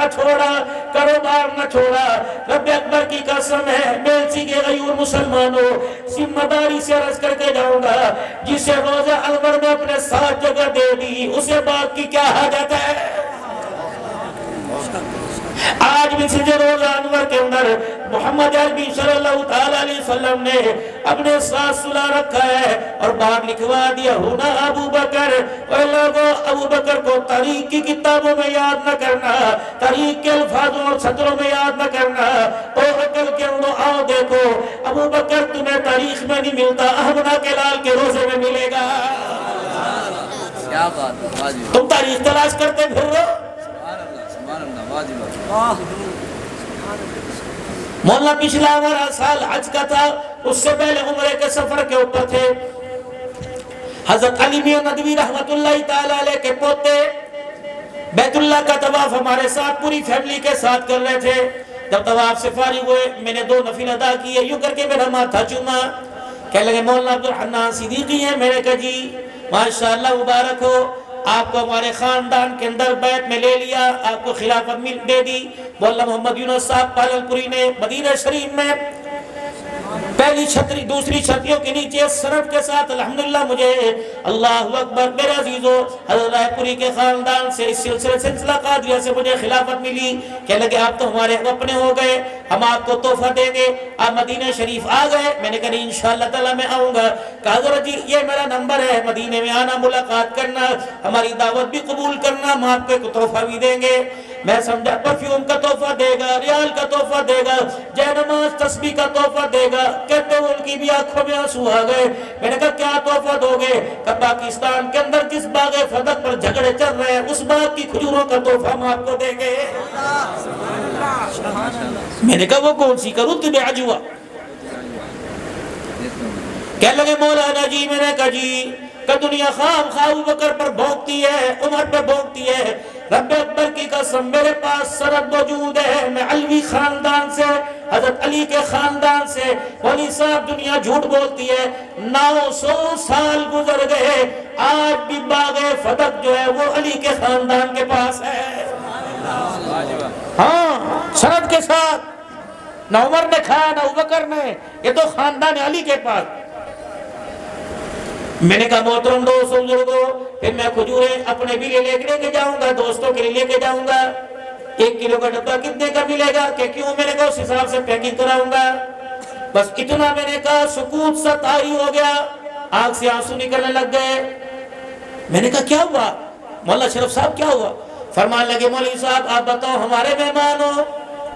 نہ چھوڑا، کاروبار نہ چھوڑا۔ رب اکبر کی قسم ہے، بیلسی کے غیور مسلمانوں، ذمہ داری سے عرض کر کے جاؤں گا، جسے روزہ انور میں اپنے ساتھ جگہ دے دی، اسے باغ کی کیا حاجت ہے؟ آج بھی سجے روزہ انور کے اندر محمد عربی صلی اللہ تعالیٰ علیہ وسلم نے اپنے ساتھ سلا رکھا ہے اور باہر لکھوا دیا ہونا ابو بکر۔ اور لوگوں، ابو بکر کو تاریخ کی کتابوں میں یاد نہ کرنا، تاریخ کے الفاظوں اور سطروں میں یاد نہ کرنا، اور عقل کے انہوں آؤ دیکھو، ابو بکر تمہیں تاریخ میں نہیں ملتا، احمدہ کے لال کے روزے میں ملے گا۔ کیا بات ہے، تم تاریخ تلاش کرتے پھر رہو۔ مولانا پچھلا ہمارا سال حج کا تھا، اس سے پہلے عمرے کے سفر کے اوپر تھے۔ حضرت علی میاں ندوی رحمت اللہ تعالیٰ علیہ کے پوتے بیت اللہ کا طواف ہمارے ساتھ پوری فیملی کے ساتھ کر رہے تھے۔ جب طواف سے فارغ ہوئے، میں نے 2 نفل ادا کیے، یوں کر کے میرا ماتھا چوما، کہنے لگے مولانا عبدالحنان صدیقی ہیں؟ میں نے کہا جی، ماشاءاللہ مبارک ہو، آپ کو ہمارے خاندان کے اندر بیعت میں لے لیا، آپ کو خلافت دے دی۔ مولانا محمد یونس صاحب پالن پوری نے مدینہ شریف میں پہلی چھتری دوسری چھتریوں کے نیچے سند کے ساتھ الحمدللہ مجھے اللہ اکبر میرے عزیزو حضرت رائے پوری کے خاندان سے اس سلسلہ قادریہ سے مجھے خلافت ملی۔ کہنے لگے آپ تو ہمارے اپنے ہو گئے، ہم آپ کو تحفہ دیں گے، آپ مدینہ شریف آ گئے؟ میں نے کہا انشاءاللہ تعالیٰ میں آؤں گا۔ کہا حضرت جی یہ میرا نمبر ہے، مدینے میں آنا، ملاقات کرنا، ہماری دعوت بھی قبول کرنا، ہم آپ کو تحفہ بھی دیں گے۔ میں سمجھا پرفیوم کا تحفہ دے گا، ریال کا تحفہ دے گا، جے نماز تسبیح کا تحفہ دے گا۔ کہتے ہیں ان کی بھی آنکھوں میں آنسو آ گئے۔ میں نے کہا کیا تحفہ دو گے؟ کہ پاکستان کے اندر جس باغ فدق پر جھگڑے چل رہے ہیں اس باغ کی کھجوروں کا تحفہ ہم آپ کو دیں گے۔ میں نے کہا وہ کون سی کروں تمہیں عجوہ؟ کہنے لگے مولانا جی، میں نے کہا جی کہ دنیا خام خواہ ابو بکر پر بھونکتی ہے، عمر پر بھونکتی ہے، رب اکبر کی قسم میرے پاس سند موجود ہے، میں علوی خاندان سے، حضرت علی کے خاندان سے، مولی صاحب دنیا جھوٹ بولتی ہے، 900 سال گزر گئے، آج بھی باغ فدق جو ہے وہ علی کے خاندان کے پاس ہے۔ ہاں سند کے ساتھ، نہ عمر نے کھایا نہ ابو بکر نے، یہ تو خاندان علی کے پاس۔ میں نے کہا محترم دوستوں بزرگوں، پھر میں کھجوریں اپنے بھی لے کے جاؤں گا، دوستوں کے لیے لے کے جاؤں گا۔ 1 کلو کا ڈبہ کتنے کا ملے گا؟ کہ کیوں؟ میں نے کہا اس حساب سے پیکنگ کراؤں گا۔ بس اتنا میں نے کہا، سکوت سا طاری ہو گیا، آنکھ سے آنسو نکلنے لگ گئے۔ میں نے کہا کیا ہوا مولانا شرف صاحب، کیا ہوا؟ فرمان لگے مولوی صاحب آپ بتاؤ ہمارے مہمان ہو؟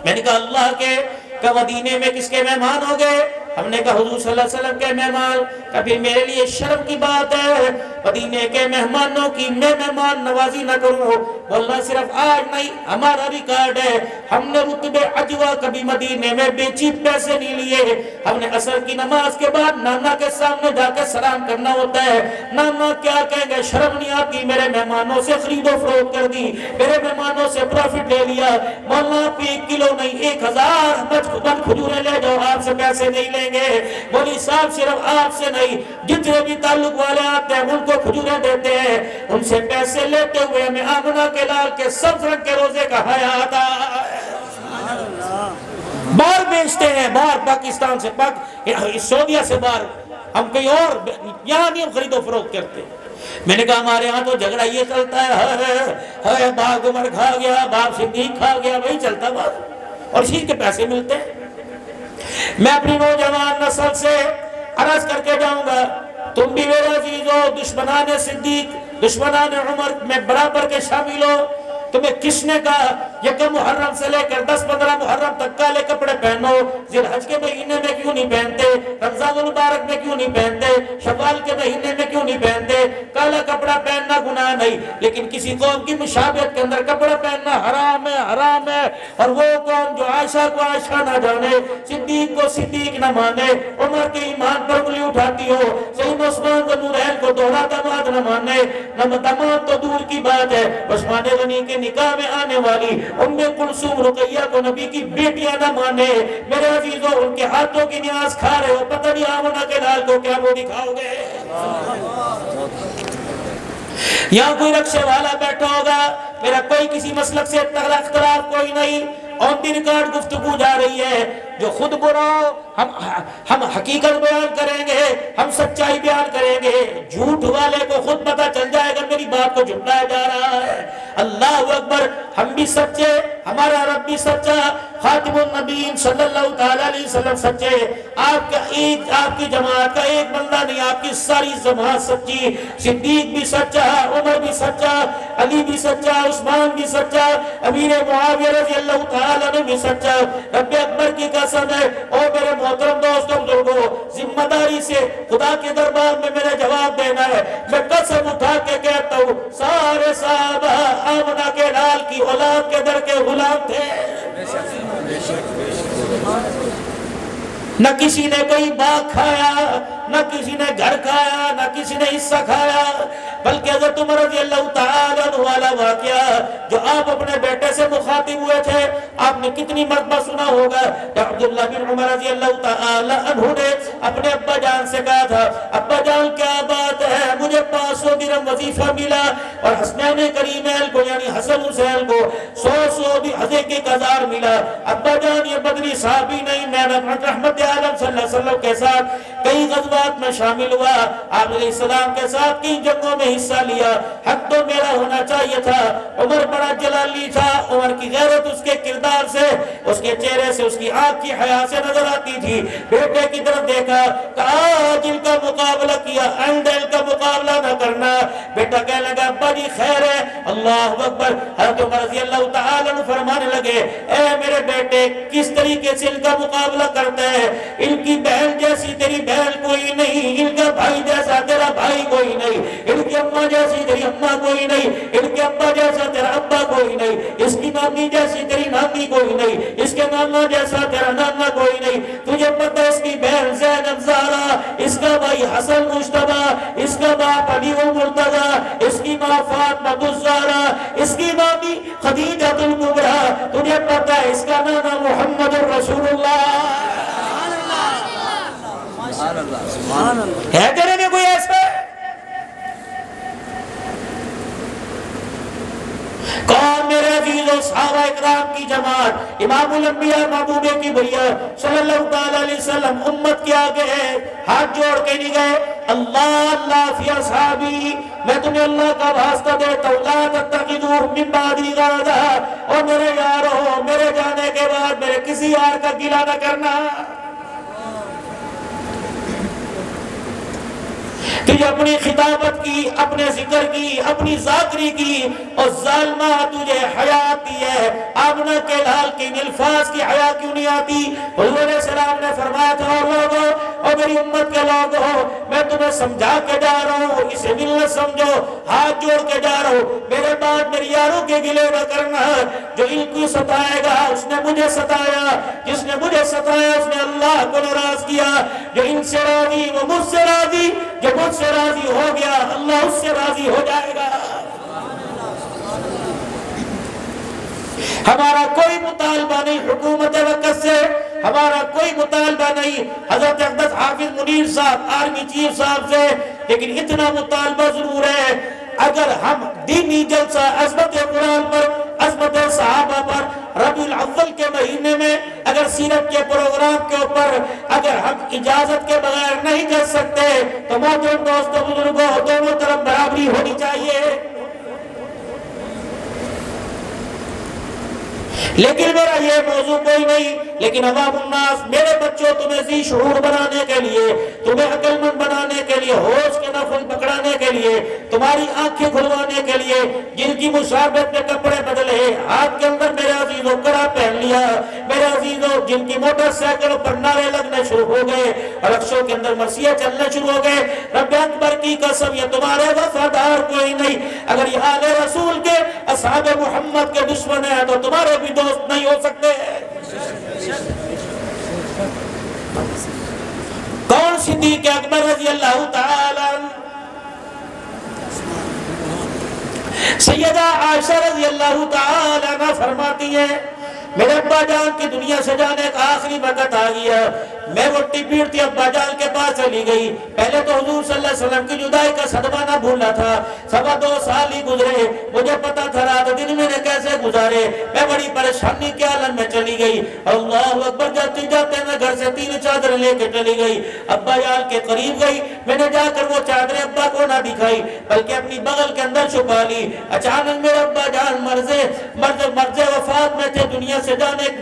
میں نے کہا اللہ کے، کہ مدینے میں کس کے مہمان ہو گئے؟ ہم نے کہا حضور صلی اللہ علیہ وسلم کے مہمان۔ کبھی میرے لیے شرم کی بات ہے مدینے کے مہمانوں کی میں مہمان نوازی نہ کروں۔ واللہ صرف آج نہیں، ہمارا ریکارڈ ہے، ہم نے رتبے عجوہ کبھی مدینے میں بے چیپ پیسے نہیں لیے۔ ہم نے عصر کی نماز کے بعد نانا کے سامنے جا کے سلام کرنا ہوتا ہے، نانا کیا کہیں گے، شرم نہیں آتی، میرے مہمانوں سے خرید و فروخت کر دی، میرے مہمانوں سے پروفٹ لے لیا۔ مولانا آپ 1 کلو نہیں 1000 من کھجوریں لے جاؤ، آپ سے پیسے نہیں لیں گے۔ مولوی صاحب صرف آپ سے نہیں، جتنے بھی تعلق والے آتے ہیں ان کو کھجوریں دیتے ہیں، ان سے پیسے لیتے ہوئے ہمیں آمنہ کے لال کے سبز رنگ کے روزے کا حیا آتا ہے۔ باہر بیچتے ہیں، باہر پاکستان سے، سعودیہ سے باہر، ہم کہیں اور یہاں نہیں ہم خرید و فروخت کرتے۔ میں نے کہا ہمارے ہاں تو جھگڑا یہ چلتا ہے، باغ عمر کھا گیا، باغ صدیق کھا گیا، وہی چلتا بات، اور اسی کے پیسے ملتے ہیں۔ میں اپنی نوجوان نسل سے عرض کر کے جاؤں گا، تم بھی میرے عزیزو دشمنان صدیق دشمنان عمر میں برابر کے شامل ہو۔ تمہیں کس نے کہا 1 محرم سے لے کر 10-15 محرم تک کالے کپڑے پہنو؟ ذی الحج کے مہینے میں کیوں نہیں پہنتے؟ رمضان المبارک میں کیوں نہیں پہنتے؟ شوال کے مہینے میں کیوں نہیں پہنتے؟ کالا کپڑا پہننا گناہ نہیں، لیکن کسی قوم کی مشابہت کے اندر کپڑا پہننا حرام ہے، حرام ہے۔ اور وہ قوم جو عائشہ کو عائشہ نہ جانے، صدیق کو صدیق نہ مانے، عمر کے ایمان پر انگلی اٹھاتی ہو، سیدنا عثمان کو نورین کو دوہرا داماد نہ مانے، نہ داماد تو دور کی بات ہے، عثمان غنی کے نکاح میں آنے والی ام کلثوم رقیہ کو نبی کی بیٹیاں نہ مانے۔ میرے عزیزو ان کے ہاتھوں کی نیاز کھا رہے ہو، پتہ نہیں آمنہ کے لال کو کیا وہ دکھاؤ گے۔ یہاں کوئی رکشے والا بیٹھا ہوگا، میرا کوئی کسی مسلک سے اختلاف کوئی نہیں، آن دی ریکارڈ گفتگو جا رہی ہے، جو خود برا ہم حقیقت بیان کریں گے، ہم سچائی بیان کریں گے، جھوٹ والے کو خود پتہ چل جائے گا میری بات کو جھٹلایا جا رہا ہے۔ اللہ اکبر، ہم بھی سچے، ہمارا رب بھی سچا، خاتم النبیین صلی اللہ علیہ وسلم سچے، آپ کی جماعت کا ایک بندہ نہیں، آپ کی ساری جماعت سچی، صدیق بھی سچا، عمر بھی سچا، علی بھی سچا، عثمان بھی سچا، امیر معاویہ رضی اللہ تعالیٰ عنہ بھی سچا۔ رب اکبر کی قسم ہے، اور میرے محترم دوستوں بزرگوں، ذمہ داری سے خدا کے دربار میں میرے جواب دینا ہے، میں قسم اٹھا کے کہتا ہوں سارے صحابہ آمنہ کے لال کی اولاد کے در کے غلام تھے، نہ کسی نے کوئی باغ کھایا، نہ کسی نے گھر کھایا، نہ کسی نے حصہ کھایا، بلکہ حضرت عمر رضی اللہ تعالیٰ عنہ والا واقعہ جو آپ اپنے بیٹے سے مخاطب ہوئے تھے، آپ نے کتنی مرتبہ سنا ہوگا کہ عبداللہ بن عمر رضی اللہ تعالیٰ عنہ نے اپنے ابا جان سے کہا تھا، ابا جان کیا بات ہے، مجھے 500 درہم وظیفہ ملا اور حسنین کریمین کو یعنی حسن حسین کو 100 بھی حضرت کے ہزار ملا۔ ابا جان یہ بدری صحابی نہیں، میں رحمت عالم صلی اللہ علیہ وسلم کے ساتھ کئی غزوات میں شامل ہوا، آپ علیہ السلام کے ساتھ کئی جنگوں میں حصہ لیا، حق تو میرا ہونا چاہیے تھا۔ عمر بڑا جلالی تھا، عمر کی غیرت اس کے کردار سے، اس کے چہرے سے، اس کی آنکھ کی حیا سے نظر آتی تھی۔ بیٹے کی طرف دیکھا، کہا جن کا مقابلہ کیا اینڈل کا مقابلہ نہ کرنا۔ بیٹا کہنے لگا ابا جی خیر ہے، اللہ اکبر۔ حضرت عمر رضی اللہ تعالیٰ عنہ فرمانے لگے، اے میرے بیٹے کس طریقے سے ان کا مقابلہ کرتا ہے، ان کی بہن جیسی تیری بہن کوئی نہیں، ان کا بھائی جیسا تیرا بھائی کوئی نہیں، ان کی اماں جیسی تیری اماں کوئی نہیں، ان کے ابا جیسا تیرا ابا کوئی نہیں، اس کی نانی جیسی تیری نانی کوئی نہیں، اس کے نانا جیسا تیرا نانا کوئی نہیں۔ تجھے پتہ اس کی بہن زینب زہرا، اس کا بھائی حسن مجتبیٰ، اس کا باپ علی مرتضیٰ، اس کی ماں فاطمہ الزہرا، اس کی نانی خدیجہ الکبریٰ، تجھے پتہ ہے اس کا نانا محمد رسول اللہ۔ ہے تیرے میں کوئی ایسا؟ کون میرے عزیزوں صحابہ اکرام کی جماعت، امام الانبیاء محبوب کی بھیا صلی اللہ علیہ وسلم امت کے آگے ہاتھ جوڑ کے نہیں گئے، اللہ اللہ فی اصحابی، میں تمہیں اللہ کا واسطہ دیتا ہوں، لا تتخذوا من بعدی غرضا، اور میرے یارو میرے جانے کے بعد میرے کسی یار کا گلہ نہ کرنا۔ تجھے اپنی خطابت کی، اپنے ذکر کی، اپنی ذاکری کی، اور ظالمہ تجھے حیا آتی ہے، آمنہ کے لال کی الفاظ کی حیا کیوں نہیں آتی؟ حضور علیہ السلام نے فرمایا تھا، اور لوگوں اور میری امت کے لوگوں میں تمہیں سمجھا کے جا رہا ہوں، اسے ملت سمجھو، ہاتھ جوڑ کے جا رہا ہوں، میرے بعد میری یاروں کے گلے نہ کرنا، جو ان کو ستائے گا اس نے مجھے ستایا، جس نے مجھے ستایا اس نے اللہ کو ناراض کیا، جو ان سے راضی وہ مجھ سے راضی، جو مجھ سے راضی ہو گیا اللہ اس سے راضی ہو جائے گا۔ ہمارا کوئی مطالبہ نہیں حکومت وقت سے، ہمارا کوئی مطالبہ نہیں حضرت اقدس حافظ منیر صاحب آرمی چیف صاحب سے، لیکن اتنا مطالبہ ضرور ہے، اگر ہم دینی جلسہ عظمت قرآن پر، عظمت صحابہ پر، ربیع الاول کے مہینے میں اگر سیرت کے پروگرام کے اوپر اگر ہم اجازت کے بغیر نہیں جل سکتے تو محترم دوستوں بزرگوں دونوں طرف برابری ہونی چاہیے۔ لیکن میرا یہ موضوع کوئی نہیں، لیکن عوام الناس، میرے بچوں تمہیں ذی شعور بنانے کے لیے، تمہیں عقل مند بنانے کے لیے، ہوش کے نفل پکڑانے کے لیے، تمہاری آنکھیں کھلوانے کے لیے، جن کی مشابہت میں کپڑے بدلے، ہاتھ کے اندر میرے عزیزوں کڑا پہن لیا، میرے عزیزوں جن کی موٹر سائیکلوں پر نعرے لگنے شروع ہو گئے، رکشوں کے اندر مرثیے چلنے شروع ہو گئے، رب اکبر کی قسم یہ تمہارے وفادار کوئی نہیں، اگر یہ آل رسول کے اصحاب محمد کے دشمن ہیں تو تمہارے بھی دوست نہیں ہو سکتے۔ کون صدیق اکبر رضی اللہ تعالی عنہ؟ سیدہ عائشہ رضی اللہ تعالی عنہ فرماتی ہیں میرے ابا جان کی دنیا سے جانے کا آخری وقت آ گیا، میں وٹی پیٹتی ابا جان کے پاس چلی گئی. پہلے تو حضور صلی اللہ علیہ وسلم کی جدائی کا صدمہ نہ بھولا تھا. 2.25 سال ہی گزرے, مجھے پتا تھا رات دن میں نے کیسے گزارے. میں بڑی پریشانی کے عالم میں چلی گئی. اللہ اکبر, جاتے جاتے میں گھر سے 3 چادر لے کے چلی گئی. ابا جان کے قریب گئی, میں نے جا کر وہ چادریں ابا کو نہ دکھائی بلکہ اپنی بغل کے اندر چھپا لی. اچانک میرے ابا جان مرض وفات میں تھے, دنیا سے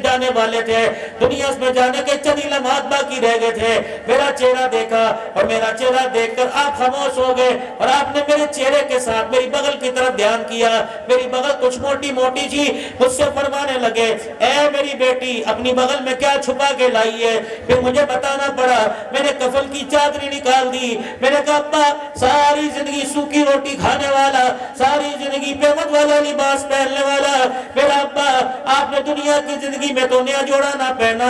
جانے والے تھے. دنیا میں جانے کے چند ہی لمحات باقی رہ گئے تھے. میرا چہرہ دیکھا اور میرا چہرہ دیکھ کر آپ خاموش ہو گئے اور آپ نے میرے چہرے کے ساتھ میری بغل کی طرف دھیان کیا. میری بغل کچھ موٹی موٹی تھی. مجھ سے فرمانے لگے, اے میری بیٹی اپنی بغل میں کیا چھپا کے لائی ہے؟ پھر مجھے بتانا پڑا. میں نے کفن کی چادری نکال دی. میں نے کہا ابا, ساری زندگی سوکھی روٹی کھانے والا, ساری زندگی پیمت والا لباس پہننے والا میرا ابا, آپ نے دنیا کی زندگی میں تو نیا جوڑا نہ پہنا.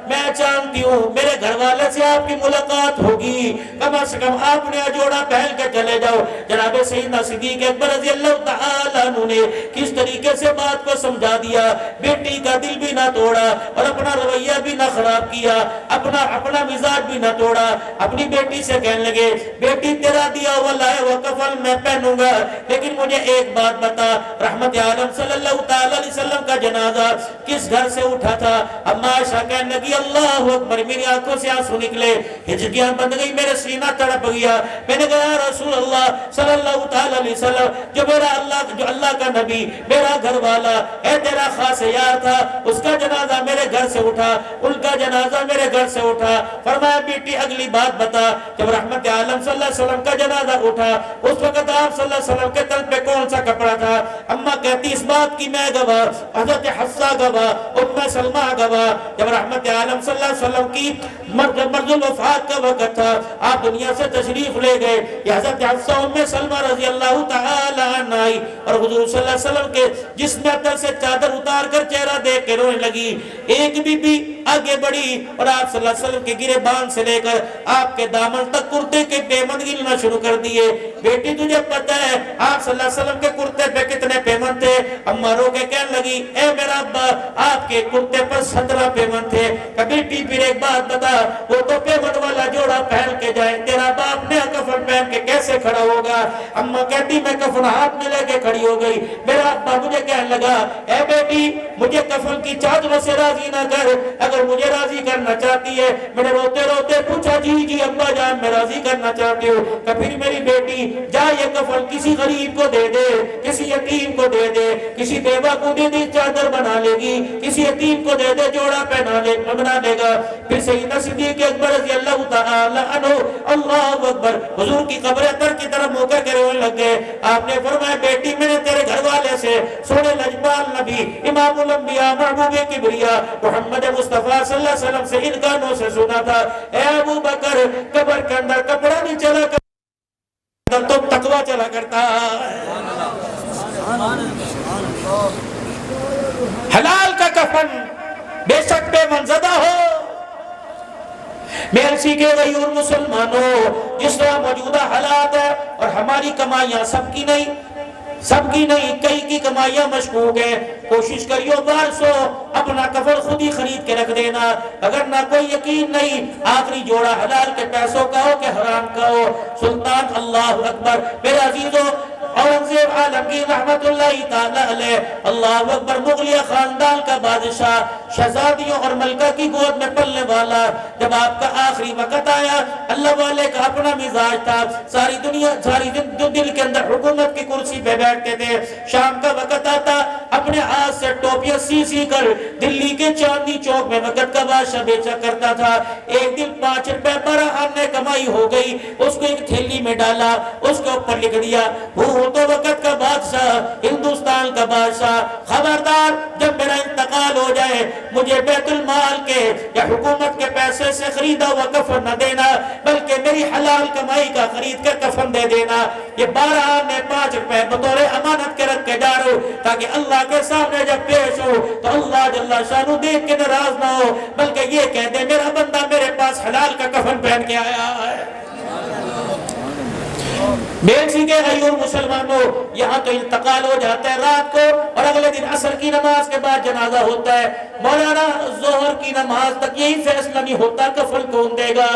میں چاہتی ہوں میرے گھر والے سے آپ کی ملاقات ہوگی, کم از کم آپ نیا جوڑا پہن کے چلے جاؤ. جناب سیدنا صدیق اکبر رضی اللہ تعالیٰ عنہ نے کس طریقے سے بات کو سمجھا دیا. بیٹی کا دل بھی نہ توڑا اور اپنا رویہ بھی نہ خراب کیا, اپنا مزاج بھی نہ توڑا. اپنی بیٹی سے کہنے لگے, بیٹی تیرا دیا ہوا لائے وہ کفن میں پہنوں گا, لیکن مجھے ایک بات بتا, رحمت عالم صلی اللہ تعالیٰ علیہ وسلم کا جنازہ کس گھر سے اٹھا تھا؟ اما عائشہ کہنے لگی, اللہ اکبر, میری آنکھوں سے آنسو نکلے, ہچکیاں بند گئی, میرے سینہ تڑپ گیا. میں نے کہا یا رسول اللہ صلی اللہ تعالیٰ علیہ وسلم, جو اللہ کا نبی, میرا گھر والا, اے تیرا خاص یار تھا, اس کا جنازہ میرے گھر سے اٹھا, ان کا جنازہ میرے گھر سے اٹھا. فرمایا بیٹی اگلی بات بتا, جب رحمت عالم صلی اللہ علیہ وسلم کا جنازہ اٹھا اس وقت آپ صلی اللہ علیہ وسلم کے تن پہ کون سا کپڑا تھا؟ اما کہتی, اس بات کی میں گواہ, حضرت حفصہ گواہ, ام سلمہ گواہ. جب رحمت عالم صلی اللہ علیہ وسلم کی مرض الوفات کا وقت تھا, آپ دنیا سے تشریف لے گئے, یہ حضرت حفصہ ام سلمہ رضی اللہ تعالی عنہ آئی اور حضور صلی اللہ علیہ وسلم کے جسم اندر سے چادر اتار کر چہرہ دیکھ کے رونے لگی. ایک بی بی آگے بڑھی اور آپ صلی اللہ علیہ وسلم کے گرے بان سے لے کر آپ کے دامن تک کرتے کے پیمند گننا شروع کر دیے. بیٹی تجھے پتہ ہے آپ صلی اللہ علیہ وسلم کے کرتے پہ کتنے پیمند تھے؟ اما رو کے کہنے لگی, اے میرا ابا, آپ کے کرتے پر 17 پیمند تھے. بیٹی پھر ایک بات بتا, وہ تو پیمند والا جوڑا پہن کے جائے, تیرا باپ نیا کفن پہن کے کیسے کھڑا ہوگا؟ اما کہتی, میں کفن ہاتھ میں لے کے کھڑی ہو گئی. میرا ابا مجھے کہنے لگا, اے بیٹی مجھے کفن کی چادروں سے راضی نہ کر, اگر مجھے راضی کرنا چاہتی ہے. میں نے روتے روتے پوچھا, جی ابا جان میں راضی کرنا چاہتی ہوں. پھر میری بیٹی, جا یہ کفن کسی غریب کو دے دے, کسی یتیم کو دے دے, کسی بیوہ کو دے دے, چادر بنا لے گی, کسی یتیم کو دے دے, جوڑا بنا لے گا. پھر سیدنا صدیق اکبر رضی اللہ تعالی عنہ, اللہ اکبر, حضور کی قبر اندر کی طرف منہ کر کے رونے لگ گئے. آپ نے فرمایا, بیٹی میں نے تیرے گھر والے سے سونے لجپال نبی, امام الانبیاء, محبوب کبریا محمد مصطفیٰ صلی اللہ علیہ وسلم سے ان کانوں سے سنا تھا, اے ابو بکر, قبر کے اندر کپڑا نہیں چلا کرتا تو تقوی چلا کرتا. حلال کا کفن بے شک بے منزدہ ہو. میں عرضی کے غیور مسلمانوں, جس طرح موجودہ حالات ہے اور ہماری کمائیاں سب کی نہیں, کئی کی کمائیاں مشکوک ہیں, کوشش کریو بارسو اپنا کفن خود ہی خرید کے رکھ دینا. اگر نہ کوئی یقین نہیں, آخری جوڑا حلال کے پیسوں کا ہو کہ حرام کا ہو. سلطان اللہ اکبر, میرے عزیزوں, اورنگزیب عالمگیر رحمت اللہ تعالی علیہ, اللہ اکبر, مغلیہ خاندان کا بادشاہ, شہزادیوں اور ملکہ کی گود میں پلنے والا, جب آپ کا آخری وقت آیا, اللہ والے کا اپنا مزاج تھا, ساری دل کے اندر حکومت کی کرسی پہ بیٹھتے تھے. شام کا وقت آتا, اپنے ہاتھ سے ٹوپیاں سی کر دلی کے چاندنی چوک میں وقت کا بادشاہ بیچا کرتا تھا. ایک دن 5 روپے 12 آنے کمائی ہو گئی, اس کو ایک تھیلی میں ڈالا, اس کے اوپر لکھ دیا, تو وقت کا بادشاہ, ہندوستان کا بادشاہ, خبردار, جب میرا انتقال ہو جائے مجھے بیت المال کے یا حکومت کے پیسے سے خریدا ہوا کفن نہ دینا, بلکہ میری حلال کمائی کا خرید کر کفن دے دینا. یہ 12 میں 5 روپے بطور امانت کے رکھ کے جا رہا ہوں, تاکہ اللہ کے سامنے جب پیش ہو تو اللہ جل شانہ دیکھ کے ناراض نہ ہو, بلکہ یہ کہہ دے میرا بندہ میرے پاس حلال کا کفن پہن کے آیا ہے. بیلسی کے غیور مسلمانوں، یہاں تو انتقال ہو جاتا ہے رات کو اور اگلے دن عصر کی نماز کے بعد جنازہ ہوتا ہے۔ مولانا ظہر کی نماز تک یہی فیصلہ نہیں ہوتا کفن کون دے گا۔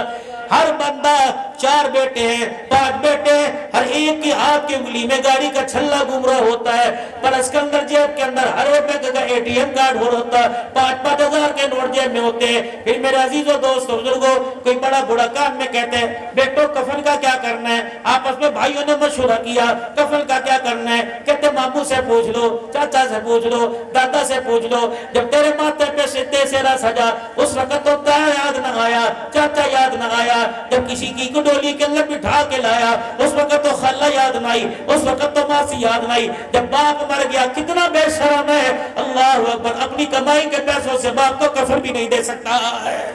ہر بندہ 4 بیٹے ہیں 5 بیٹے ہیں، ہر ایک کی ہاتھ کی انگلی میں گاڑی کا چھلا گھوم رہا ہوتا ہے، پر اس کے اندر جیب کے اندر ہر روپے کا ATM کارڈ ہو رہا ہوتا ہے، 5-5 ہزار کے نوٹ جیب میں ہوتے ہیں۔ پھر میرے عزیزوں دوستوں بزرگوں، کوئی بڑا بڑا کام میں کہتے ہیں بیٹو کفن کا کیا کرنا ہے؟ آپس میں بھائیوں نے مشورہ کیا کفن کا کیا کرنا ہے؟ کہتے ماموں سے پوچھ لو، چاچا سے پوچھ لو، دادا سے پوچھ لو۔ جب تیرے ماتھے پہ سیرا سجا اس وقت تو تایا یاد نہ آیا، چاچا یاد نہ آیا، جب کسی کی کو ڈولی کے اندر بٹھا کے لایا اس وقت تو خالہ یاد نہ آئی، اس وقت تو ماسی یاد نہ آئی۔ جب باپ مر گیا کتنا بے شرم ہے، اللہ اکبر، اپنی کمائی کے پیسوں سے باپ کو کفن بھی نہیں دے سکتا ہے۔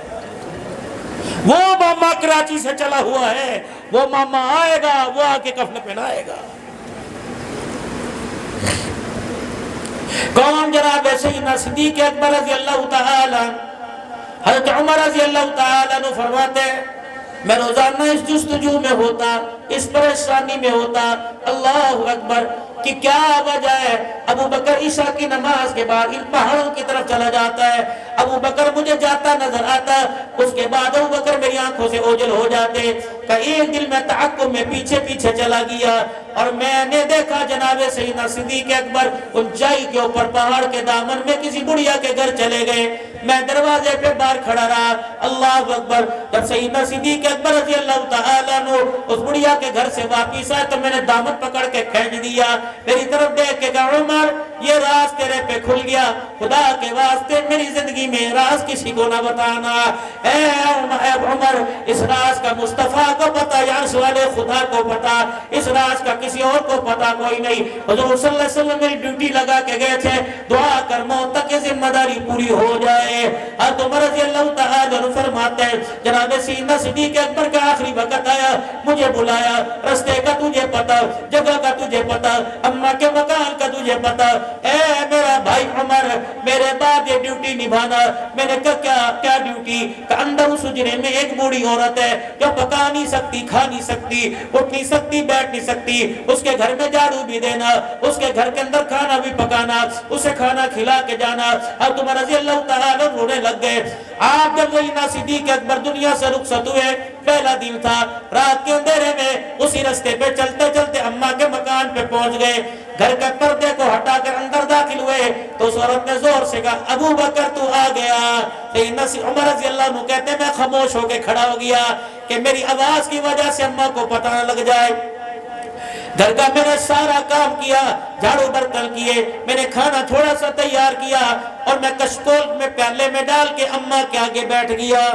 وہ ماما کراچی سے چلا ہوا ہے، وہ ماما آئے گا، وہ آ کے کفن پہنائے گا۔ کون؟ جناب سیدنا صدیق اکبر رضی اللہ تعالی، حضرت عمر رضی اللہ تعالی عنہ فرماتے ہیں میں روزانہ اس جستجو میں ہوتا، اس پریشانی میں ہوتا، اللہ اکبر، کہ کیا وجہ ہے؟ ابو بکر عشاء کی نماز کے بعد ان پہاڑوں کی طرف چلا جاتا ہے، ابو بکر مجھے جاتا نظر آتا، اس کے بعد ابو بکر میری آنکھوں سے اوجھل ہو جاتے۔ کہ ایک دل میں تعقب میں پیچھے پیچھے چلا گیا اور میں نے دیکھا جناب سیدنا صدیق اکبر اونچائی کے اوپر پہاڑ کے دامن میں کسی بڑھیا کے گھر چلے گئے۔ میں دروازے پہ باہر کھڑا رہا، اللہ اکبر، جب سیدنا صدیق اکبر رضی اللہ تعالیٰ عنہ اس بڑھیا کے گھر سے واپس آئے تو میں نے دامن پکڑ کے کھینچ دیا، میری طرف دیکھ کے کہا عمر یہ راز تیرے پہ کھل گیا، خدا کے واسطے میری زندگی میں راز کسی کو نہ بتانا۔ اے عمر، اس راز کا مصطفیٰ کو پتا یا عرش والے خدا کو پتا، اس راز کا کسی اور کو پتا کوئی نہیں۔ حضور صلی اللہ علیہ وسلم میری ڈیوٹی لگا کے گئے تھے، دعا کر موت تک یہ ذمہ داری پوری ہو جائے۔ حضرت عمر رضی اللہ تعالیٰ عنہ فرماتے ہیں جناب سیدنا صدیق اکبر کا آخری وقت آیا، مجھے بلایا، رستے کا تجھے پتا، جگہ کا تجھے پتا، اماں کے مکان کا تجھے پتا، اے میرا بھائی عمر، میرے بعد یہ ڈیوٹی نبھانا۔ میں نے کہا کیا ڈیوٹی؟ کہ اندر اس حجرے میں ایک بوڑھی عورت ہے جو پکا نہیں سکتی، کھا نہیں سکتی، اٹھ نہیں سکتی، بیٹھ نہیں سکتی، اس کے گھر میں جھاڑو بھی دینا، اس کے گھر کے اندر کھانا بھی پکانا، اسے کھانا کھلا کے جانا۔ اب تمہارا رضی اللہ تعالیٰ رونے لگ گئے۔ آپ جب سیدنا صدیق اکبر دنیا سے رخصت ہوئے، پہلا دن تھا، رات کے اندھیرے میں اسی رستے پہ چلتے چلتے اماں کے مکان پہ پہنچ گئے، گھر کے پردے کو ہٹا کر اندر داخل ہوئے تو اس عورت نے زور سے کہا ابو بکر تو آ گیا۔ سیدنا عمر رضی اللہ عنہ کہتے ہیں میں خاموش ہو کے کھڑا ہو گیا کہ میری آواز کی وجہ سے اماں کو پتہ نہ لگ جائے۔ گھر کا میں نے سارا کام کیا، جھاڑو برتن کیے، میں نے کھانا تھوڑا سا تیار کیا اور میں کشکول میں پیالے میں ڈال کے اماں کے آگے بیٹھ گیا۔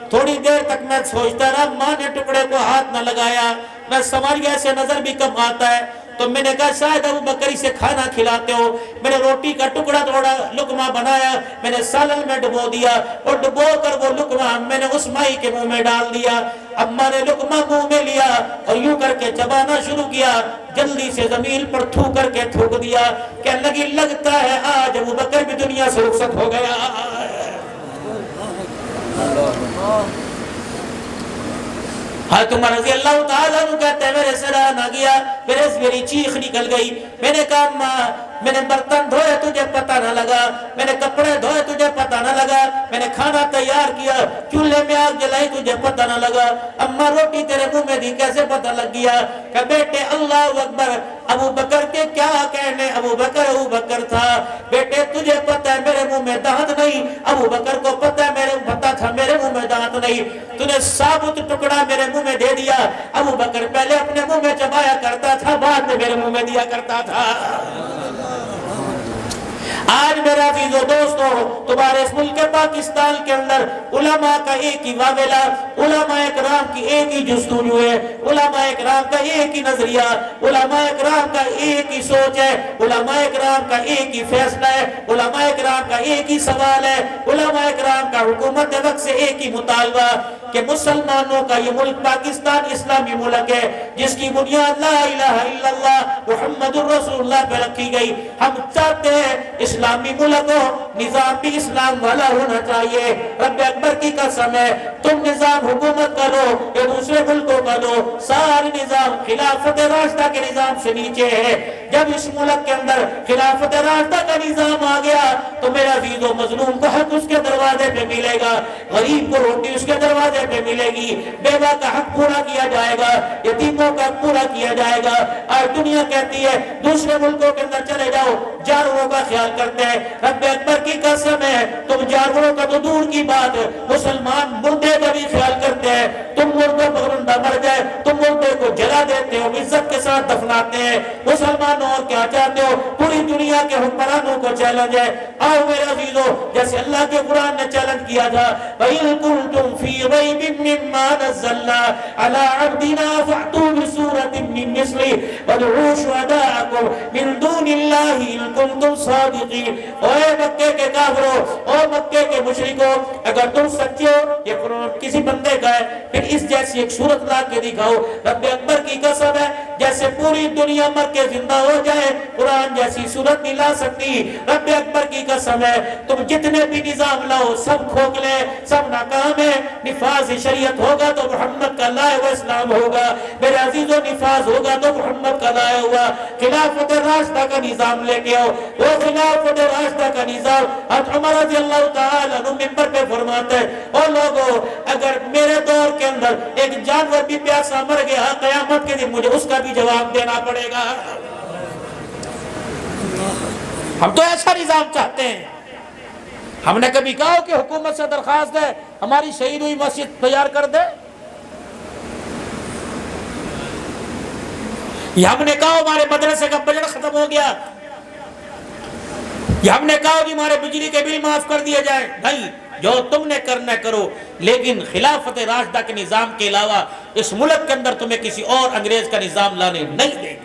تھوڑی دیر تک میں سوچتا رہا، ماں نے ٹکڑے کو ہاتھ نہ لگایا، میں سماریہ سے نظر بھی کم آتا ہے تو میں نے کہا شاید ابو بکر سے کھانا کھلاتے ہو۔ میں نے روٹی کا ٹکڑا تھوڑا لقمہ بنایا، میں نے سالن میں ڈبو دیا اور ڈبو کر وہ لقمہ میں نے اس مائی کے منہ میں ڈال دیا۔ اماں نے لقمہ منہ میں لیا اور یوں کر کے چبانا شروع کیا، جلدی سے زمین پر تھو کر کے تھوک دیا کہ لگتا ہے آج ابو بکر بھی دنیا سے رخصت ہو گیا۔ حضرت عمر رضی اللہ تعالیٰ عنہ کہتے ہیں میرے سر آنا گیا، میری چیخ نکل گئی۔ میں نے کہا ماں، میں نے برتن دھوئے تجھے پتہ نہ لگا، میں نے کپڑے دھوئے تجھے پتہ نہ لگا، میں نے کھانا تیار کیا، چولہے میں آگ جلائی تجھے پتہ نہ لگا، اماں روٹی تیرے منہ میں دی کیسے پتہ لگ گیا؟ کہ بیٹے اللہ اکبر، ابو بکر کے کیا کہنے، ابو بکر تھا، بیٹے تجھے پتہ ہے میرے منہ میں دانت نہیں، ابو بکر کو پتہ ہے پتہ تھا میرے منہ میں دانت نہیں، تو نے ثابت ٹکڑا میرے منہ میں دے دیا۔ ابو بکر پہلے اپنے منہ میں چبایا کرتا تھا، بعد میں میرے منہ میں دیا کرتا تھا۔ آج میرا عزیز و دوستو، تمہارے اس ملک پاکستان کے اندر علماء کا ایک ہی واویلا، علماء اکرام کی ایک ہی جستجو ہے، علماء اکرام کا ایک ہی نظریہ، علماء اکرام کا ایک ہی سوچ ہے، علماء اکرام کا ایک ہی فیصلہ ہے، علماء اکرام کا ایک ہی سوال ہے، علماء اکرام کا حکومت وقت سے ایک ہی مطالبہ کہ مسلمانوں کا یہ ملک پاکستان اسلامی ملک ہے جس کی بنیاد لا الہ الا اللہ محمد الرسول اللہ پہ رکھی گئی۔ ہم چاہتے ہیں اسلامی ملک ہو، نظام نظام بھی اسلام والا ہونا چاہیے۔ رب اکبر کی قسم ہے، تم نظام حکومت کرو یا دوسرے ملکوں کا دو، سارے نظام خلافت راشدہ کے نظام سے نیچے ہے۔ جب اس ملک کے اندر خلافت راشدہ کا نظام آ گیا تو میرا عزیز و مظلوم کو حق اس کے دروازے پہ ملے گا، غریب کو روٹی اس کے دروازے پہ ملے گی، بیوہ کا حق پورا کیا جائے گا، یتیموں کا حق پورا کیا جائے گا۔ آج دنیا کہتی ہے دوسرے ملکوں کے اندر چلے جاؤ، جانوروں کا خیال کرتے ہیں۔ رب اکبر کی قسم ہے، تم جانوروں کا تو دور کی بات، مسلمان مردے کا بھی خیال کرتے ہیں۔ تم مردوں پر بندہ مر جائے تم مردے کو جلا دیتے ہو، عزت کے ساتھ دفناتے ہیں۔ مسلمانوں اور کیا چاہتے ہو؟ پوری دنیا کے حکمرانوں کو چیلنج ہے، آؤ میرے عزیزو، جیسے اللہ کے قرآن نے چیلنج کیا تھا، وَإِن كُنتُمْ فِي رَيْبٍ مِّمَّا نَزَّلْنَا عَلَىٰ عَبْدِنَا فَأْتُوا بِسُورَةٍ مِّن مِّثْلِهِ وَادْعُوا شُهَدَاءَكُم مِّن دُونِ اللَّهِ إِن كُنتُمْ صَادِقِينَ۔ اے مکے کے کافروں، اے مکے کے مشرکوں، اگر تم سچے ہو، یہ قرآن کسی بندے کا ہے، پھر اس جیسی ایک صورت لا کے دکھاؤ۔ رب اکبر کی قسم ہے، جیسے پوری دنیا مر کے زندہ ہو جائے قرآن جیسی صورت نہیں لا سکتی۔ رب اکبر کی قسم ہے، تم جتنے بھی نظام لاؤ سب کھوکھلے، سب ناکام ہے۔ نفاذ شریعت ہوگا تو محمد کا لائے ہوا اسلام ہوگا، میرے عزیزو، نفاذ ہوگا تو محمد کا لائے ہوا خلافت راشدہ کا نظام لے کے آؤ۔ وہ خلافت راشدہ کا نظام حضرت عمر رضی اللہ تعالیٰ عنہ منبر پہ فرماتے ہیں، او لوگو، اگر میرے دور کے اندر ایک جانور بھی پیاسا مر گیا قیامت کے دن مجھے اس کا بھی جواب دینا پڑے گا۔ ہم تو ایسا نظام چاہتے ہیں۔ ہم نے کبھی کہا کہ حکومت سے درخواست ہے ہماری شہید ہوئی مسجد تیار کر دے؟ یا ہم نے کہا ہمارے مدرسے کا بجٹ ختم ہو گیا؟ یا ہم نے کہا کہ ہمارے بجلی کے بل معاف کر دیے جائیں؟ نہیں، جو تم نے کرنا کرو، لیکن خلافت راشدہ کے نظام کے علاوہ اس ملک کے اندر تمہیں کسی اور انگریز کا نظام لانے نہیں دیں گے۔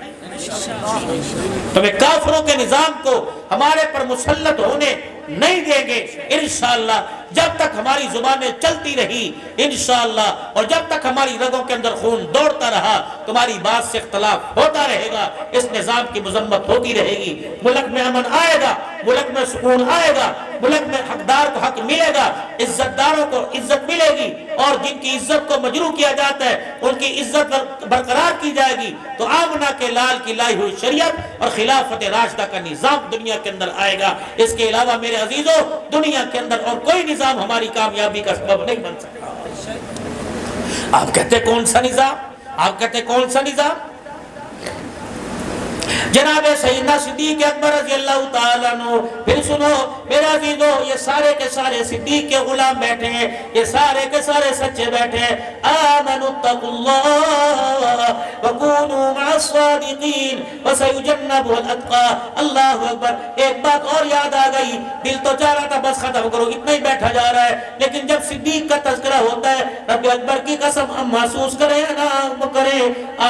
تمہیں کافروں کے نظام کو ہمارے پر مسلط ہونے نہیں دیں گے انشاءاللہ۔ جب تک ہماری زبانیں چلتی رہی انشاءاللہ، اور جب تک ہماری رگوں کے اندر خون دوڑتا رہا، تمہاری بات سے اختلاف ہوتا رہے گا، اس نظام کی مذمت ہوتی رہے گی۔ ملک میں امن آئے گا، ملک میں سکون آئے گا، ملک میں حقدار کو حق ملے گا، عزت داروں کو عزت ملے گی، اور جن کی عزت کو مجروح کیا جاتا ہے ان کی عزت برقرار کی جائے گی۔ تو آمنہ کے لال کی لائی ہوئی شریعت اور خلافت راشدہ کا نظام دنیا کے اندر آئے گا۔ اس کے علاوہ میرے عزیزو، دنیا کے اندر اور کوئی نظام ہماری کامیابی کا سبب نہیں بن سکتا۔ آپ کہتے کون سا نظام؟ آپ کہتے کون سا نظام؟ جناب سیدنا صدیق اکبر رضی اللہ تعالیٰ عنہ، پھر سنو میرا عزیزو، یہ سارے کے سارے صدیق کے غلام بیٹھے ہیں، یہ سارے کے سارے سچے بیٹھے ہیں۔ آمنوا اتقوا اللہ وکونوا مع الصادقین وسیجنبها الاتقى۔ اللہ اکبر۔ ایک بات اور یاد آ گئی، دل تو چاہ رہا تھا بس ختم کرو، اتنا ہی بیٹھا جا رہا ہے، لیکن جب صدیق کا تذکرہ ہوتا ہے، رب اکبر کی قسم ہم محسوس کریں نہ کریں،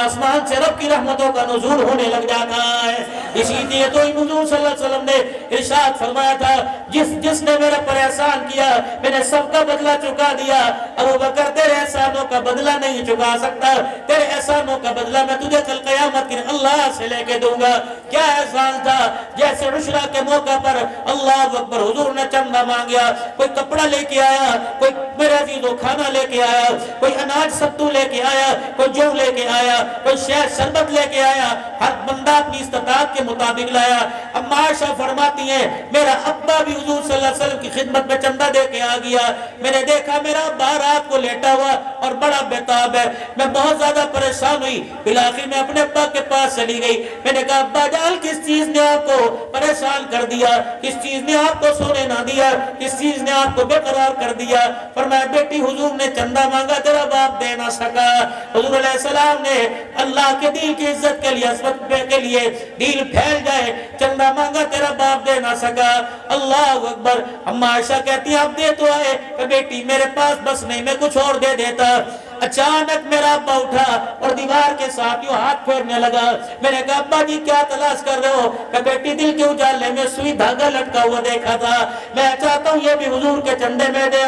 آسمان سے رب کی رحمتوں کا نزول ہونے لگ جاتا ہے۔ اسی لیے تو حضور صلی اللہ علیہ وسلم نے ارشاد فرمایا تھا، جس نے میرے پر احسان کیا میں نے سب کا بدلہ چکا دیا۔ ابو بکر تیرے احسانوں کا بدلہ نہیں چکا سکتا، تیرے احسانوں کا بدلہ میں تجھے کل قیامت کے اللہ سے لے کے دوں گا۔ کیا احسان تھا؟ جیسے عشرہ کے موقع پر اللہ اکبر حضور نے چندہ مانگیا، کوئی کپڑا لے کے آیا، کوئی میرے عزیزو کھانا لے کے آیا، کوئی اناج ستو لے کے آیا، کوئی جو لے کے آیا، کوئی شہد شربت لے کے آیا، ہر بندہ اپنی استطاعت کے مطابق لایا۔ اما عائشہ فرماتی ہیں میرا ابا بھی حضور صلی اللہ علیہ وسلم کی خدمت میں چندہ دے کے آ گیا، میں نے دیکھا میرا ابا رات کو لیٹا ہوا اور بڑا بیتاب ہے، میں بہت زیادہ پریشان ہوئی، بالآخر میں اپنے ابا کے پاس چلی گئی، میں نے کہا ابا جان کس چیز نے آپ کو پریشان کر دیا، کس چیز نے آپ کو سونے نہ دیا، کس چیز نے آپ کو بے قرار کر دیا؟ فرمایا بیٹی حضور نے چندہ مانگا تیرا باپ دے نہ سکا۔ حضور علیہ السلام نے اللہ کے دین کی عزت کے لیے، عظمت کے لیے، دین پھیل جائے، چندہ مانگا تیرا باپ دے نہ سکا۔ اللہ اکبر۔ اما عائشہ کہتی ہیں آپ دے تو آئے کہ بیٹی میرے پاس بس نہیں، میں کچھ اور دے دیتا۔ اچانک میرا ابا اٹھا اور دیوار کے ساتھ یوں ہاتھ پھیرنے لگا. میں نے کہا ابا جی کیا تلاش کر رہے ہو؟ کہ بیٹی دل کے اجالے میں سوئی دھاگا لٹکا ہوا دیکھا تھا, میں چاہتا ہوں یہ بھی حضور کے چندے میں دے.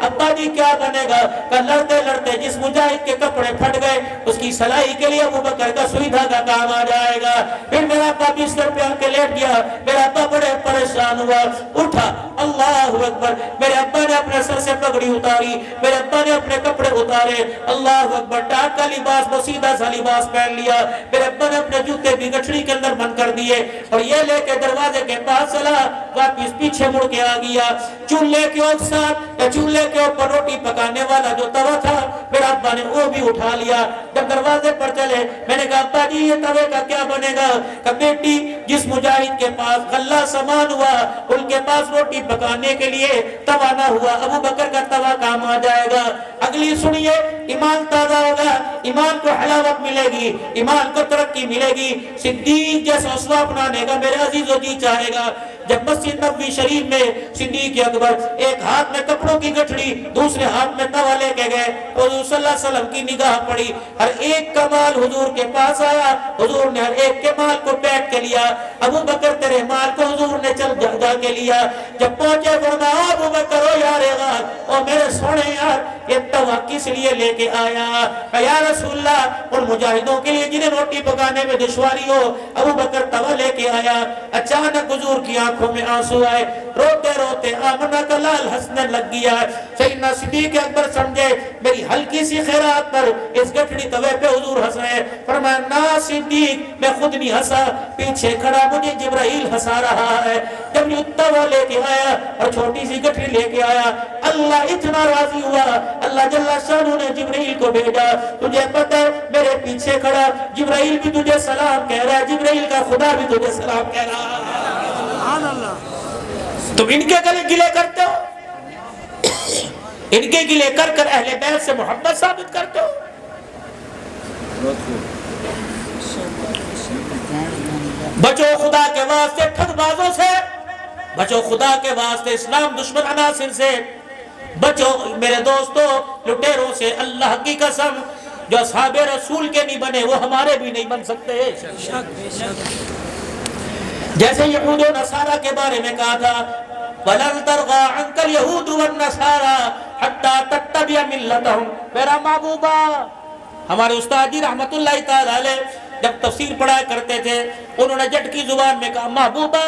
ابا جی کیا بنے گا؟ کہ لڑتے لڑتے جس مجاہد کے کپڑے پھٹ گئے اس کی سلائی کے لیے ابو بکر کا سوئی دھاگا کام آ جائے گا. پھر میرا ابا بستر پہ آ کے لیٹ گیا. میرا ابا بڑے پریشان ہوا, اٹھا, اللہ اکبر. میرے ابا نے اپنے سر سے پگڑی اتاری, میرے ابا نے اپنے کپڑے اتارے, اللہ اکبر, ٹاٹ کا لباس بسیدہ سا لباس پہن لیا. میرے ابا نے اپنے جوتے بھی گٹھڑی کے اندر بند کر دیے اور یہ لے کے دروازے کے پاس چلا, واپس پیچھے مڑ کے آ گیا. چولہے کے اوپر چولہے کے اوپر روٹی پکانے والا جو توا تھا میرا ابا نے وہ بھی اٹھا لیا. جب دروازے پر چلے میں نے کہا ابا جی یہ توے کا کیا بنے گا؟ کہ بیٹی جس مجاہد کے پاس غلہ سامان ہوا ان کے پاس روٹی پکانے کے لیے توا نہ ہوا, ابو بکر کا توا کام آ جائے گا. اگلی سنیے, ایمان تازہ ہوگا, ایمان کو حلاوت ملے گی, ایمان کو ترقی ملے گی. صدیق جیسا اسوہ اپنانے کا میرے عزیز و جی چاہے گا. جب مسجد نبوی شریف میں صدیق اکبر ایک ہاتھ میں کپڑوں کی گٹھڑی دوسرے ہاتھ میں توا لے کے گئے, حضور صلی اللہ علیہ وسلم کی نگاہ پڑی, ہر ایک کا مال حضور کے پاس آیا, حضور نے ہر ایک کے مال کو بیٹھ کے لیا. ابو بکر تیرے مال کو حضور نے چل جا کے لیا. جب پہنچے فرمایا ابو بکر او یار غار, او میرے سونے یار یہ توا کس لیے لے کے آیا؟ یا رسول اللہ ان مجاہدوں کے لیے جنہیں روٹی پکانے میں دشواری ہو. ابو بکر توا لے کے آیا. اچانک حضور کی آنکھوں میں آنسو آئے, روتے روتے آمنہ کا لال ہنسنے لگ گیا. سیدنا صدیق اکبر سمجھے میری ہلکی سی خیرات پر اس گٹھڑی توے پہ حضور ہنس رہے. فرمایا نا صدیق میں خود نہیں ہنسا, پیچھے کھڑا مجھے جبرائیل ہنسا رہا ہے. جب یہ توا لے کے آیا اور چھوٹی سی گٹھڑی لے کے آیا, اللہ اتنا راضی ہوا, اللہ جل شانہ نے جبرائیل کو بھیجا. تجھے پتہ ہے میرے پیچھے کھڑا جبرائیل بھی تجھے سلام کہہ رہا ہے, جبرائیل کا خدا بھی تجھے سلام کہہ رہا ہے. سبحان اللہ. تم ان کے گلے گلے کرتے ہو, ان کے گلے کر کر اہل بیت سے محبت ثابت کرتے ہو. بچو خدا کے واسطے ٹھگ بازوں سے, بچو خدا کے واسطے اسلام دشمن عناصر سے, بچو میرے دوستو لٹیروں سے. اللہ کی قسم جو اصحاب رسول کے نہیں بنے وہ ہمارے بھی نہیں بن سکتے. جیسے یہود و نصارہ کے بارے میں کہا تھا وَلَن تَرْضَىٰ عَنكَ الْيَهُودُ وَالنَّصَارَىٰ حَتَّىٰ تَتَّبِعَ مِلَّتَهُمْ. میرا محبوبہ, ہمارے استاد جی رحمت اللہ تعالی علیہ جب تفسیر پڑھایا کرتے تھے انہوں نے جٹ کی زبان میں کہا محبوبہ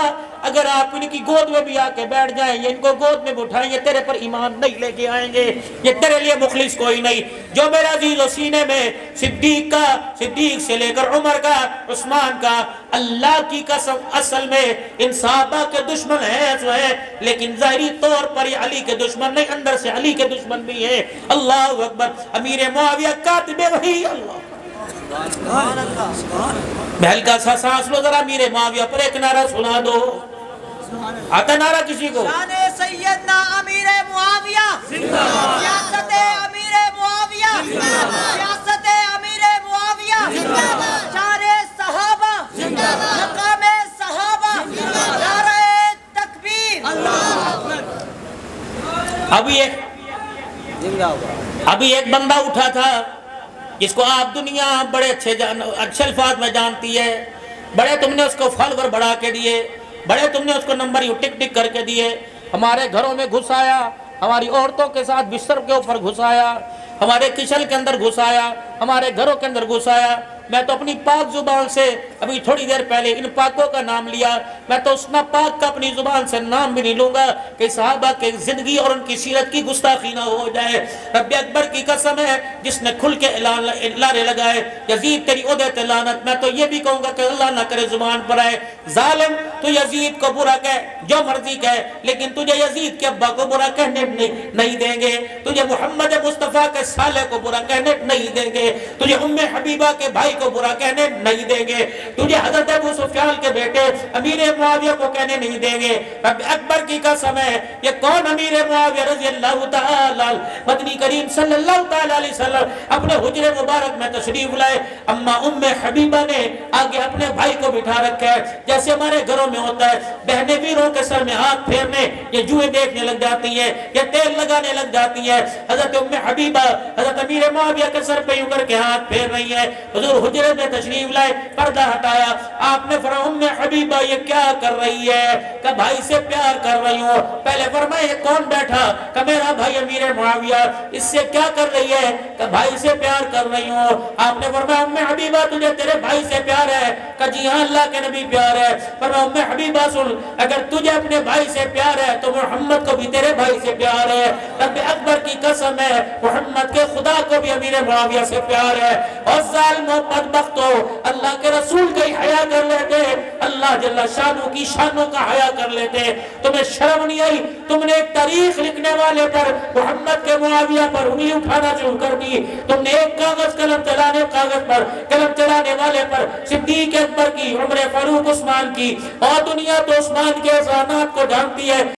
اگر آپ ان کی گود میں بھی آ کے بیٹھ جائیں, یہ ان کو گود میں بٹھائیں, یہ تیرے پر ایمان نہیں لے کے آئیں گے, یہ تیرے لیے مخلص کوئی نہیں. جو میرا عزیز و سینے میں صدیق کا, صدیق سے لے کر عمر کا, عثمان کا, اللہ کی قسم اصل میں ان صحابہ کے دشمن ہیں جو ہے, لیکن ظاہری طور پر یہ علی کے دشمن نہیں, اندر سے علی کے دشمن بھی ہیں. اللہ اکبر. امیر معاویہ کاتب وحی, اللہ محل کا سا سانس لو ذرا, امیر معاویہ پر ایک نعرہ سنا دو. آتا نعرہ کسی کو؟ شان سیدنا امیر معاویہ زندہ باد, سیاست امیر معاویہ زندہ باد, سیاست امیر معاویہ زندہ باد, شان صحابہ زندہ باد, مقام صحابہ زندہ باد, نعرہ تکبیر, اللہ اکبر. ابھی ایک بندہ اٹھا تھا جس کو آپ دنیا بڑے اچھے الفاظ میں جانتی ہے, بڑے تم نے اس کو فالوور بڑھا کے دیے, بڑے تم نے اس کو نمبر یوں ٹک ٹک کر کے دیے, ہمارے گھروں میں گھس آیا, ہماری عورتوں کے ساتھ بستر کے اوپر گھس آیا, ہمارے کچن کے اندر گھس آیا, ہمارے گھروں کے اندر گھس آیا. میں تو اپنی پاک زبان سے ابھی تھوڑی دیر پہلے ان پاکوں کا نام لیا, میں تو اس ناپاک کا اپنی زبان سے نام بھی نہیں لوں گا کہ صحابہ کی زندگی اور ان کی سیرت کی گستاخی نہ ہو جائے. رب اکبر کی قسم ہے جس نے کھل کے لارے لگائے یزید تیری عہدے تے لعنت. میں تو یہ بھی کہوں گا کہ اللہ نہ کرے زبان پر آئے ظالم, تو یزید کو برا کہہ جو مرضی کہے, لیکن تجھے یزید کے ابا کو برا کہنے نہیں دیں گے, تجھے محمد مصطفیٰ کے سالے کو برا کہنے نہیں دیں گے, تجھے ام حبیبہ کے بھائی کو برا کہنے نہیں دیں گے, تجھے حضرت ابو سفیان کے بیٹے امیر معاویہ کو کہنے نہیں دیں گے۔ رب اکبر کی قسم ہے، یہ کون امیر معاویہ رضی اللہ تعالی مدنی کریم صلی اللہ تعالی علیہ وسلم اپنے حجرے مبارک میں تشریف لائے۔ اما ام حبیبہ نے آگے اپنے بھائی کو بٹھا رکھا ہے، جیسے ہمارے گھروں میں ہوتا ہے، بہنیں ویروں کے سر میں ہاتھ پھیرنے، یہ جوئے دیکھنے لگ جاتی ہیں، یہ تیل لگانے لگ جاتی ہیں۔ حضرت ام حبیبہ حضرت امیر معاویہ کے سر پہ یوں کر کے ہاتھ پھیر رہی ہے۔ حضور حجرے میں تشریف لائے، پردہ ہٹایا، آپ نے فرمایا ام حبیبہ یہ کیا کر رہی ہے؟ کہ بھائی سے پیار کر رہی ہوں۔ پہلے فرمایا یہ کون بیٹھا؟ کہ میرا بھائی امیر معاویہ۔ اس سے کیا کر رہی ہے؟ کہ بھائی سے پیار کر رہی ہوں۔ آپ نے فرمایا ام حبیبہ تجھے تیرے بھائی سے پیار ہے؟ کہ جی ہاں اللہ کے نبی پیار ہے۔ فرمایا ام حبیبہ سن، اگر تجھے اپنے بھائی سے پیار ہے تو محمد کو بھی تیرے بھائی سے پیار ہے۔ رب اکبر کی قسم ہے، محمد کے خدا کو بھی امیر معاویہ سے پیار ہے۔ اور ظالموں بدبختوں، اللہ کے رسول کا ہی حیا کر لیتے، اللہ جل شانہ کی شانوں کا حیا کر لیتے۔ تمہیں شرم نہیں آئی؟ تم نے ایک تاریخ لکھنے والے پر، محمد کے معاویہ پر انگلی اٹھانا شروع کر دی۔ تم نے ایک کاغذ قلم چلانے والے پر صدیق اکبر کی، عمر فاروق عثمان کی، اور دنیا تو عثمان کے احسانات کو جانتی ہے۔